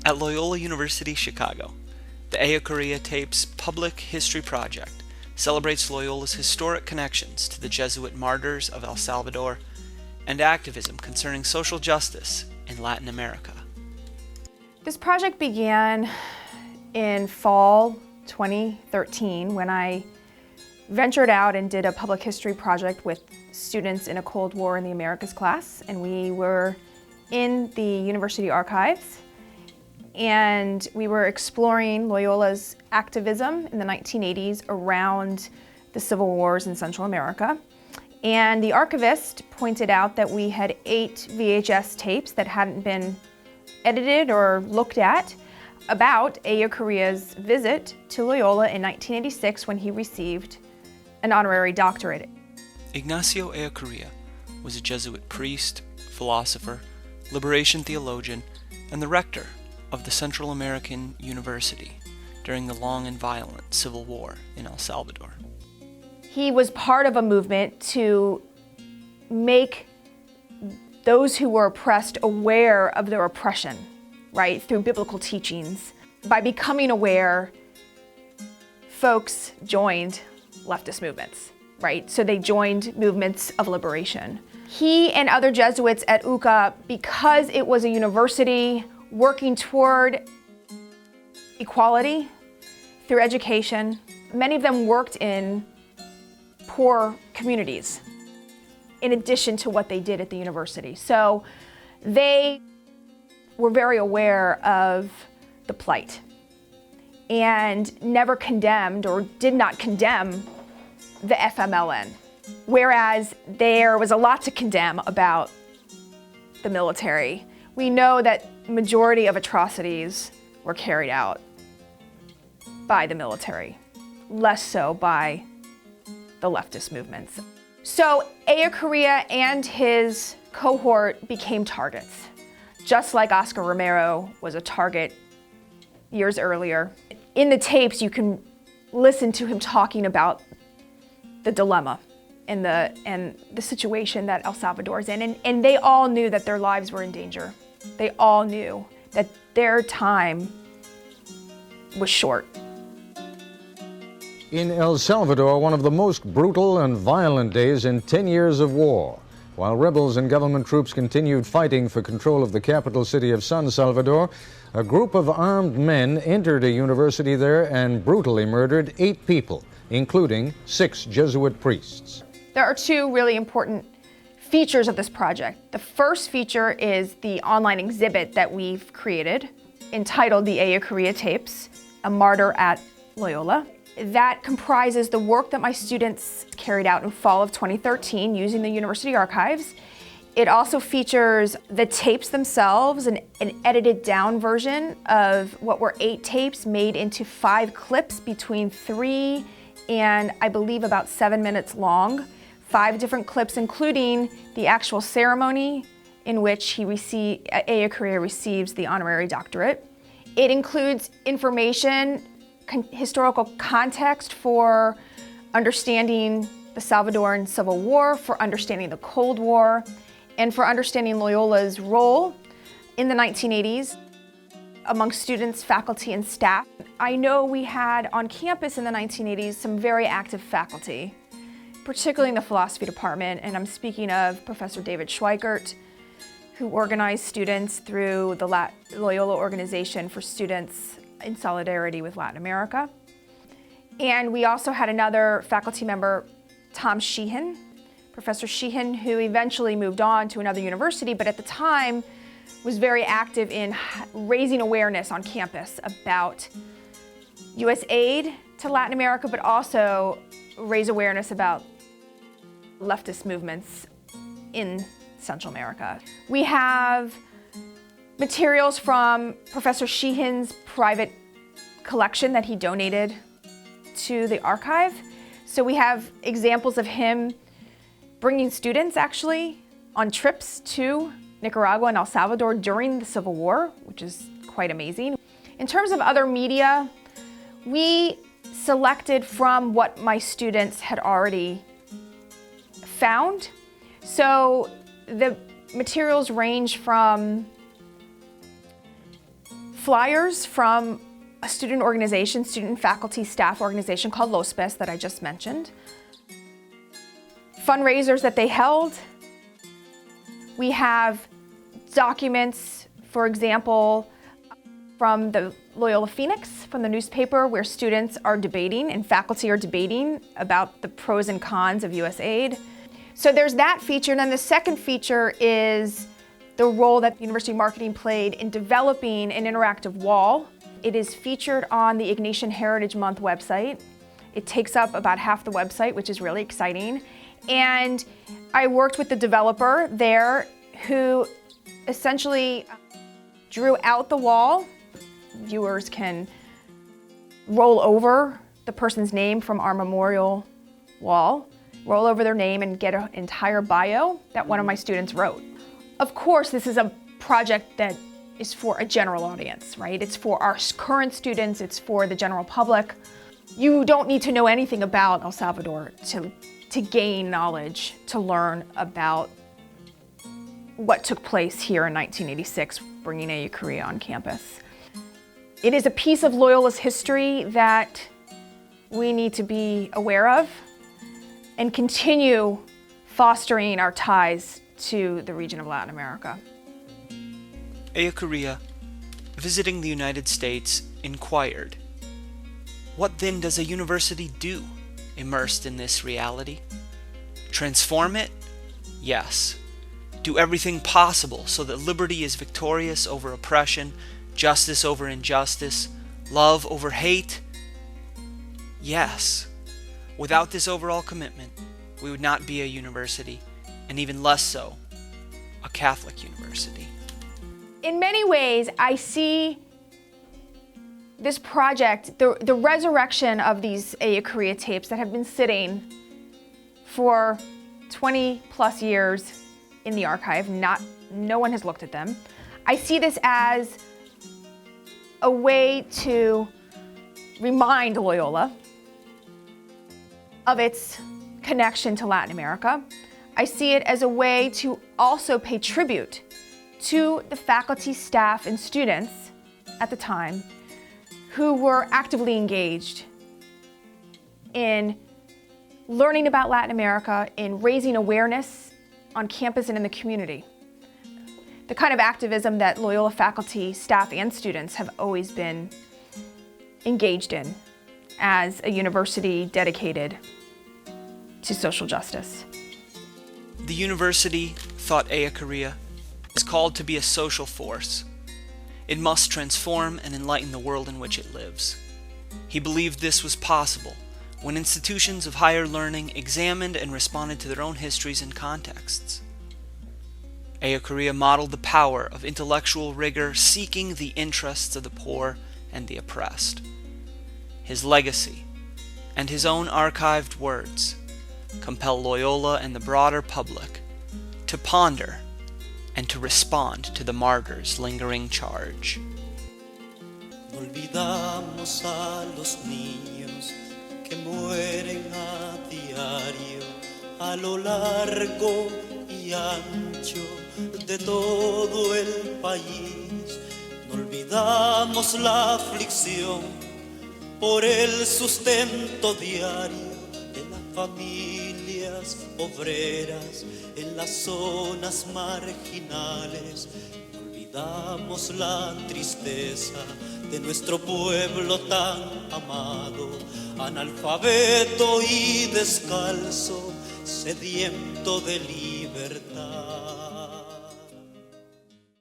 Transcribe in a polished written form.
At Loyola University Chicago, the Ellacuría Tapes Public History Project celebrates Loyola's historic connections to the Jesuit martyrs of El Salvador and activism concerning social justice in Latin America. This project began in fall 2013 when I ventured out and did a public history project with students in a Cold War in the Americas class, and we were in the university archives and we were exploring Loyola's activism in the 1980s around the civil wars in Central America. And the archivist pointed out that we had 8 VHS tapes that hadn't been edited or looked at about Ellacuría's visit to Loyola in 1986 when he received an honorary doctorate. Ignacio Ellacuría was a Jesuit priest, philosopher, Liberation Theologian, and the rector of the Central American University during the long and violent civil war in El Salvador. He was part of a movement to make those who were oppressed aware of their oppression, right, through biblical teachings. By becoming aware, folks joined leftist movements, right? So they joined movements of liberation. He and other Jesuits at UCA, because it was a university working toward equality through education, many of them worked in poor communities in addition to what they did at the university. So they were very aware of the plight and never condemned or did not condemn the FMLN. Whereas there was a lot to condemn about the military. We know that majority of atrocities were carried out by the military, less so by the leftist movements. So Ellacuría and his cohort became targets, just like Oscar Romero was a target years earlier. In the tapes, you can listen to him talking about the dilemma and the situation that El Salvador is in, and they all knew that their lives were in danger. They all knew that their time was short. In El Salvador, one of the most brutal and violent days in 10 years of war. While rebels and government troops continued fighting for control of the capital city of San Salvador, a group of armed men entered a university there and brutally murdered 8 people, including 6 Jesuit priests. There are 2 really important features of this project. The first feature is the online exhibit that we've created, entitled the Ellacuría Tapes, a Martyr at Loyola. That comprises the work that my students carried out in fall of 2013 using the university archives. It also features the tapes themselves, an edited down version of what were 8 tapes made into 5 clips between 3 and I believe about 7 minutes long. 5 different clips, including the actual ceremony in which Ellacuría receives the honorary doctorate. It includes information, historical context for understanding the Salvadoran Civil War, for understanding the Cold War, and for understanding Loyola's role in the 1980s among students, faculty, and staff. I know we had on campus in the 1980s some very active faculty, particularly in the philosophy department, and I'm speaking of Professor David Schweikert, who organized students through the Loyola Organization for Students in Solidarity with Latin America. And we also had another faculty member, Tom Sheehan, Professor Sheehan, who eventually moved on to another university, but at the time was very active in raising awareness on campus about U.S. aid to Latin America, but also raise awareness about leftist movements in Central America. We have materials from Professor Sheehan's private collection that he donated to the archive. So we have examples of him bringing students actually on trips to Nicaragua and El Salvador during the Civil War, which is quite amazing. In terms of other media, we selected from what my students had already found. So the materials range from flyers from a student organization, student and faculty staff organization called LOSPES that I just mentioned. Fundraisers that they held. We have documents, for example, from the Loyola Phoenix, from the newspaper, where students are debating and faculty are debating about the pros and cons of US aid. So there's that feature, and then the second feature is the role that university marketing played in developing an interactive wall. It is featured on the Ignatian Heritage Month website. It takes up about half the website, which is really exciting. And I worked with the developer there who essentially drew out the wall. Viewers can roll over the person's name from our memorial wall, roll over their name and get an entire bio that one of my students wrote. Of course, this is a project that is for a general audience, right? It's for our current students, it's for the general public. You don't need to know anything about El Salvador to gain knowledge, to learn about what took place here in 1986, bringing Ellacuría on campus. It is a piece of Loyola's history that we need to be aware of and continue fostering our ties to the region of Latin America. Ellacuría, visiting the United States, inquired, "What then does a university do, immersed in this reality? Transform it? Yes. Do everything possible so that liberty is victorious over oppression, justice over injustice, love over hate? Yes. Without this overall commitment, we would not be a university, and even less so, a Catholic university." In many ways, I see this project, the resurrection of these Ellacuría tapes that have been sitting for 20 plus years in the archive, no one has looked at them. I see this as a way to remind Loyola of its connection to Latin America. I see it as a way to also pay tribute to the faculty, staff, and students at the time who were actively engaged in learning about Latin America, in raising awareness on campus and in the community. The kind of activism that Loyola faculty, staff, and students have always been engaged in as a university dedicated to social justice. The university, thought Ellacuría, is called to be a social force. It must transform and enlighten the world in which it lives. He believed this was possible when institutions of higher learning examined and responded to their own histories and contexts. Ellacuría modeled the power of intellectual rigor seeking the interests of the poor and the oppressed. His legacy and his own archived words compel Loyola and the broader public to ponder and to respond to the martyr's lingering charge. No olvidamos a los niños que mueren a diario a lo largo y ancho de todo el país. No olvidamos la aflicción por el sustento diario de las familias obreras en las zonas marginales. No olvidamos la tristeza de nuestro pueblo tan amado, analfabeto y descalzo, sediento de libertad.